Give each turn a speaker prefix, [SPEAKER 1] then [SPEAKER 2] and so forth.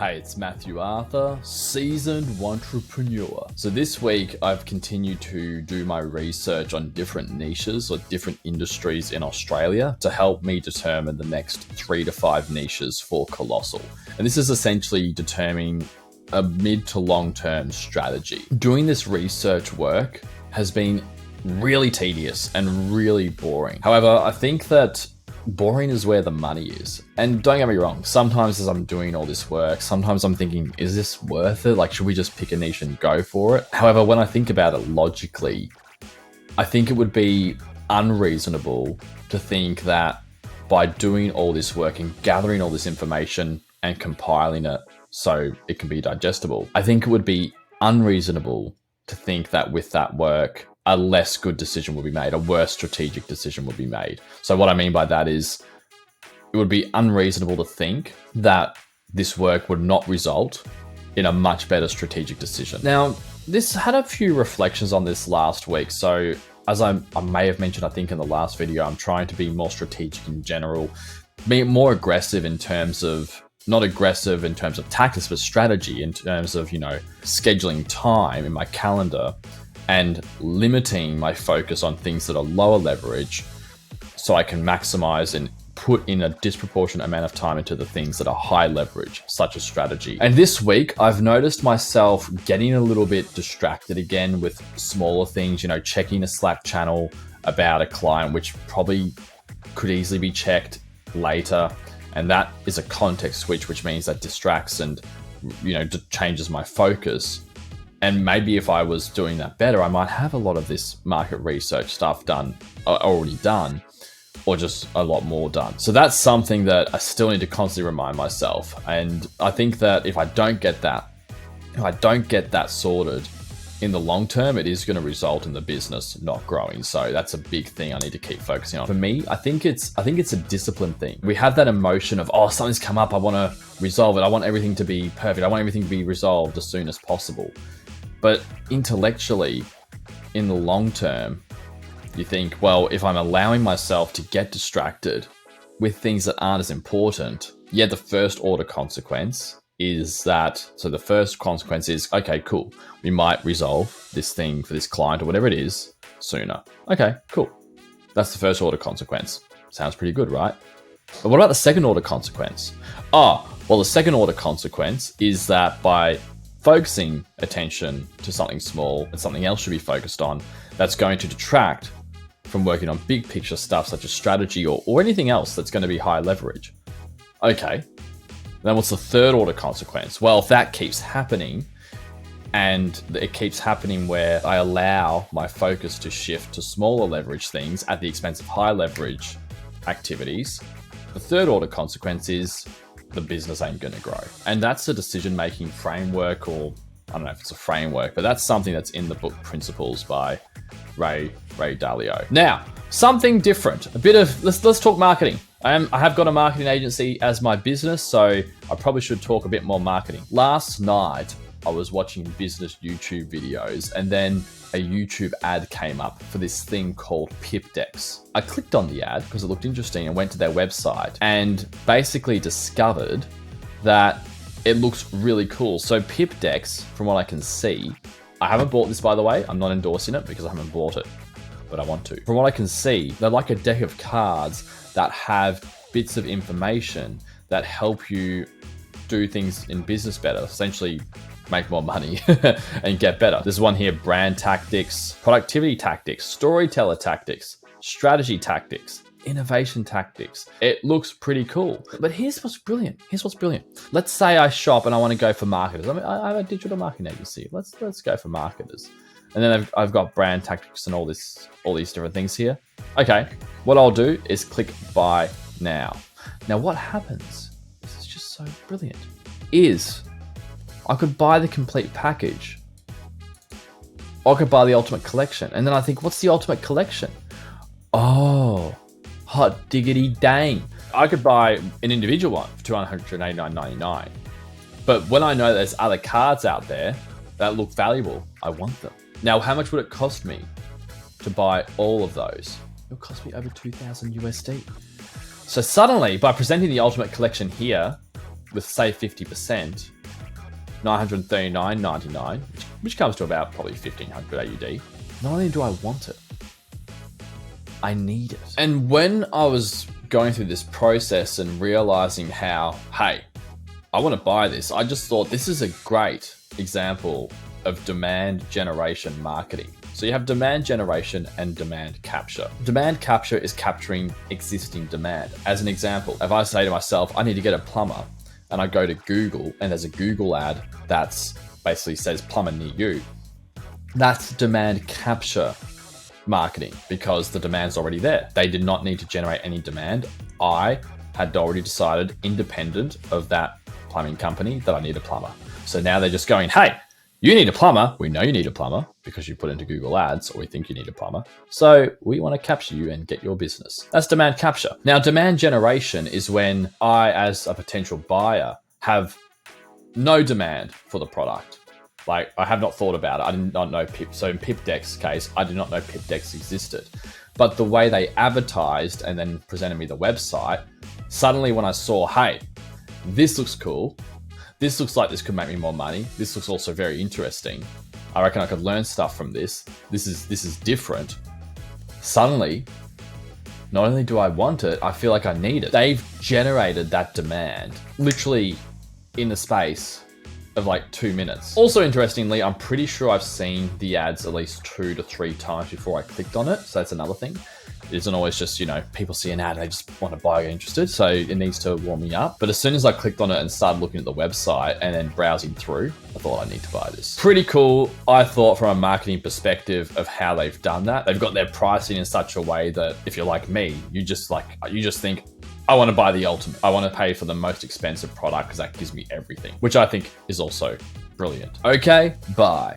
[SPEAKER 1] Hey, it's Matthew Arthur, seasoned entrepreneur. So this week I've continued to do my research on different niches or different industries in Australia to help me determine the next 3 to 5 niches for Colossal. And this is essentially determining a mid to long-term strategy. Doing this research work has been really tedious and really boring. However, I think that boring is where the money is. And don't get me wrong, sometimes as I'm doing all this work, sometimes I'm thinking, is this worth it? Like, should we just pick a niche and go for it? However, when I think about it logically, I think it would be unreasonable to think that by doing all this work and gathering all this information and compiling it so it can be digestible, I think it would be unreasonable to think that with that work, a less good decision will be made, a worse strategic decision will be made. So what I mean by that is it would be unreasonable to think that this work would not result in a much better strategic decision. Now, this had a few reflections on this last week. So as I may have mentioned, I think in the last video, I'm trying to be more strategic in general, be more aggressive in terms of, not aggressive in terms of tactics, but strategy in terms of, scheduling time in my calendar and limiting my focus on things that are lower leverage so I can maximize and put in a disproportionate amount of time into the things that are high leverage, such as strategy. And this week, I've noticed myself getting a little bit distracted again with smaller things, checking a Slack channel about a client, which probably could easily be checked later. And that is a context switch, which means that distracts and, changes my focus. And maybe if I was doing that better, I might have a lot of this market research stuff already done, or just a lot more done. So that's something that I still need to constantly remind myself. And I think that if I don't get that sorted in the long term, it is going to result in the business not growing. So that's a big thing I need to keep focusing on. For me, I think it's a discipline thing. We have that emotion of, something's come up, I want to resolve it. I want everything to be perfect. I want everything to be resolved as soon as possible. But intellectually, in the long term, you think, well, if I'm allowing myself to get distracted with things that aren't as important, the first order consequence is that, so the first consequence is, okay, cool. We might resolve this thing for this client or whatever it is sooner. Okay, cool. That's the first order consequence. Sounds pretty good, right? But what about the second order consequence? Well, the second order consequence is that by focusing attention to something small and something else should be focused on, that's going to detract from working on big picture stuff such as strategy or anything else that's going to be high leverage. Okay, then what's the third order consequence? Well, if that keeps happening and it keeps happening where I allow my focus to shift to smaller leverage things at the expense of high leverage activities, the third order consequence is the business ain't going to grow. And that's a decision-making framework, or I don't know if it's a framework, but that's something that's in the book Principles by Ray Dalio. Now, something different, let's talk marketing. I have got a marketing agency as my business, so I probably should talk a bit more marketing. Last night, I was watching business YouTube videos, and then a YouTube ad came up for this thing called PipDecks. I clicked on the ad because it looked interesting and went to their website and basically discovered that it looks really cool. So PipDecks, from what I can see, I haven't bought this, by the way. I'm not endorsing it because I haven't bought it, but I want to. From what I can see, they're like a deck of cards that have bits of information that help you do things in business better, essentially make more money and get better. There's one here: brand tactics, productivity tactics, storyteller tactics, strategy tactics, innovation tactics. It looks pretty cool. But here's what's brilliant. Let's say I shop and I want to go for marketers. I have a digital marketing agency. Let's go for marketers. And then I've got brand tactics and all these different things here. Okay, what I'll do is click buy now. Now what happens, this is just so brilliant, is I could buy the complete package, or I could buy the ultimate collection. And then I think, what's the ultimate collection? Oh, hot diggity dang. I could buy an individual one for $289.99. But when I know there's other cards out there that look valuable, I want them. Now, how much would it cost me to buy all of those? It would cost me over 2,000 USD. So suddenly, by presenting the ultimate collection here, with say 50%, $939.99, which comes to about probably 1500 AUD. Not only do I want it, I need it. And when I was going through this process and realizing how, hey, I want to buy this, I just thought this is a great example of demand generation marketing. So you have demand generation and demand capture. Demand capture is capturing existing demand. As an example, if I say to myself, I need to get a plumber, and I go to Google and there's a Google ad that's basically says plumber near you, that's demand capture marketing because the demand's already there. They did not need to generate any demand. I had already decided, independent of that plumbing company, that I need a plumber. So now they're just going, hey, you need a plumber. We know you need a plumber because you put into Google Ads, or we think you need a plumber. So we want to capture you and get your business. That's demand capture. Now, demand generation is when I, as a potential buyer, have no demand for the product. Like, I have not thought about it. I did not know Pip. So in PipDecks case, I did not know PipDecks existed. But the way they advertised and then presented me the website, suddenly when I saw, hey, this looks cool. This looks like this could make me more money. This looks also very interesting. I reckon I could learn stuff from this. This is different. Suddenly, not only do I want it, I feel like I need it. They've generated that demand literally in the space of like 2 minutes. Also, interestingly, I'm pretty sure I've seen the ads at least 2 to 3 times before I clicked on it. So that's another thing. It isn't always just, people see an ad, they just want to buy or get interested. So it needs to warm me up. But as soon as I clicked on it and started looking at the website and then browsing through, I thought I need to buy this. Pretty cool, I thought, from a marketing perspective of how they've done that. They've got their pricing in such a way that if you're like me, you just think, I want to buy the ultimate. I want to pay for the most expensive product because that gives me everything, which I think is also brilliant. Okay, bye.